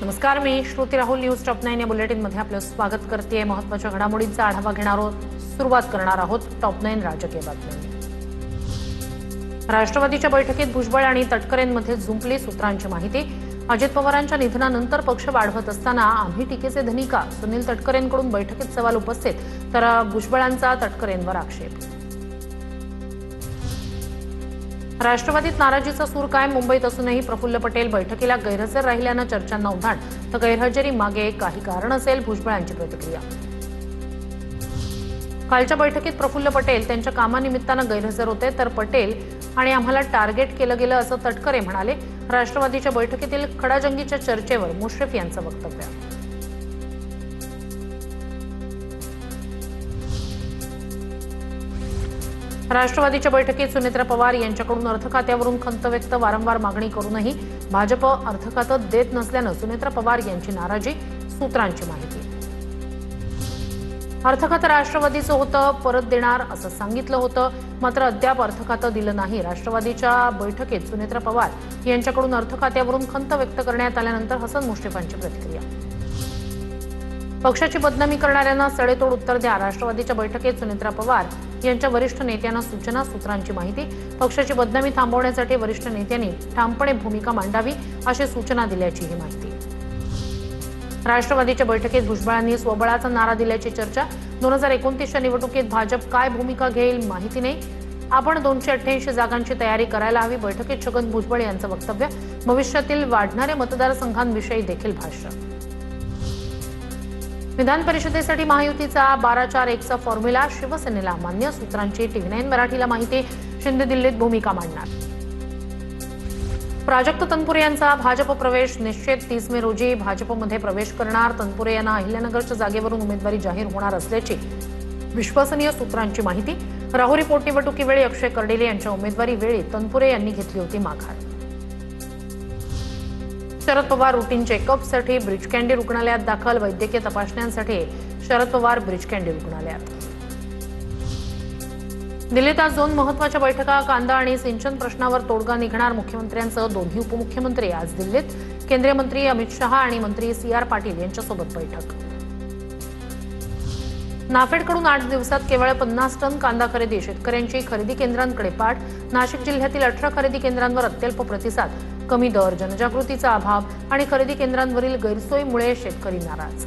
नमस्कार, मी Shruti Rahul. News top 9 या बुलेटिनमध्ये आपलं स्वागत करते. महत्त्वाच्या घडामोडींचा आढावा घेणार आहोत. सुरुवात करणार आहोत टॉप 9 राजकीय बातम्यांनी. राष्ट्रवादीच्या बैठकीत भुजबळ आणि तटकरेंमध्ये जुंपली सूत्रांची माहिती. अजित पवारांच्या निधनानंतर पक्ष वाढवत असताना आम्ही टीकेचे धनी का? सुनील तटकरेंकडून बैठकीत सवाल उपस्थित, तर भुजबळांचा तटकरेंवर आक्षेप. राष्ट्रवादीत नाराजीचा सूर कायम. मुंबईत असूनही प्रफुल्ल पटेल बैठकीला गैरहजर राहिल्यानं चर्चांना उधाण, तर गैरहजेरी मागे काही कारण असेल, भुजबळांची प्रतिक्रिया. कालच्या बैठकीत प्रफुल्ल पटेल त्यांच्या कामानिमित्तानं गैरहजर होते, तर पटेल आणि आम्हाला टार्गेट केलं गेलं असं तटकरे म्हणाले. राष्ट्रवादीच्या बैठकीतील खडाजंगीच्या चर्चेवर मुश्रीफ यांचं वक्तव्य. राष्ट्रवादीच्या बैठकीत सुनेत्रा पवार यांच्याकडून अर्थ खात्यावरून खंत व्यक्त. वारंवार मागणी करूनही भाजप अर्थ खातं देत नसल्यानं सुनेत्रा पवार यांची नाराजी. सूत्रांची माहिती. अर्थ खातं राष्ट्रवादीचं होतं, परत देणार असं सांगितलं होतं, मात्र अद्याप अर्थ खातं दिलं नाही. राष्ट्रवादीच्या बैठकीत सुनेत्रा पवार यांच्याकडून अर्थ खात्यावरून खंत व्यक्त करण्यात आल्यानंतर हसन मुश्रीफांची प्रतिक्रिया. पक्षाची बदनामी करणाऱ्यांना सडेतोड उत्तर द्या. राष्ट्रवादीच्या बैठकीत सुनेत्रा पवार यांच्या वरिष्ठ नेत्यांना सूचना. सूत्रांची माहिती. पक्षाची बदनामी थांबवण्यासाठी वरिष्ठ नेत्यांनी ठामपणे भूमिका मांडावी अशी सूचना दिल्याची ही माहिती. राष्ट्रवादीच्या बैठकीत भुजबळांनी स्वबळाचा नारा दिल्याची चर्चा. 2029च्या निवडणुकीत भाजप काय भूमिका घेईल माहिती नाही. आपण 288 जागांची तयारी करायला हवी. बैठकीत छगन भुजबळ यांचं वक्तव्य. भविष्यातील वाढणाऱ्या मतदारसंघांविषयी देखील भाष्य. विधान परिषदेसाठी महायुतीचा 12-4-1चा फॉर्म्युला शिवसेनेला मान्य. सूत्रांची TV9 मराठीला माहिती. शिंदे दिल्लीत भूमिका मांडणार. प्राजक्त तनपुरे यांचा भाजप प्रवेश निश्चित. 30 मे रोजी भाजपमध्ये प्रवेश करणार. तनपुरे यांना अहिल्यानगरच्या जागेवरून उमेदवारी जाहीर होणार असल्याची विश्वसनीय सूत्रांची माहिती. राहुरी पोटनिवडणुकीवेळी अक्षय कर्डिले यांच्या उमेदवारी वेळी तनपुरे यांनी घेतली होती माघार. शरद पवार रुटीन चेकअपसाठी ब्रिज कँडी रुग्णालयात दाखल. वैद्यकीय तपासण्यांसाठी शरद पवार ब्रिज कँडी रुग्णालयात. दिल्लीत आज 2 महत्त्वाच्या बैठका. कांदा आणि सिंचन प्रश्नावर तोडगा निघणार. मुख्यमंत्र्यांसह दोन्ही उपमुख्यमंत्री आज दिल्लीत. केंद्रीय मंत्री अमित शहा आणि मंत्री CR पाटील यांच्यासोबत बैठक. नाफेडकडून 8 दिवसात केवळ 50 टन कांदा खरेदी. शेतकऱ्यांची खरेदी केंद्रांकडे पाठ. नाशिक जिल्ह्यातील 18 खरेदी केंद्रांवर अत्यल्प प्रतिसाद. कमी दर, जनजागृतीचा अभाव आणि खरेदी केंद्रांवरील गैरसोयीमुळे शेतकरी नाराज.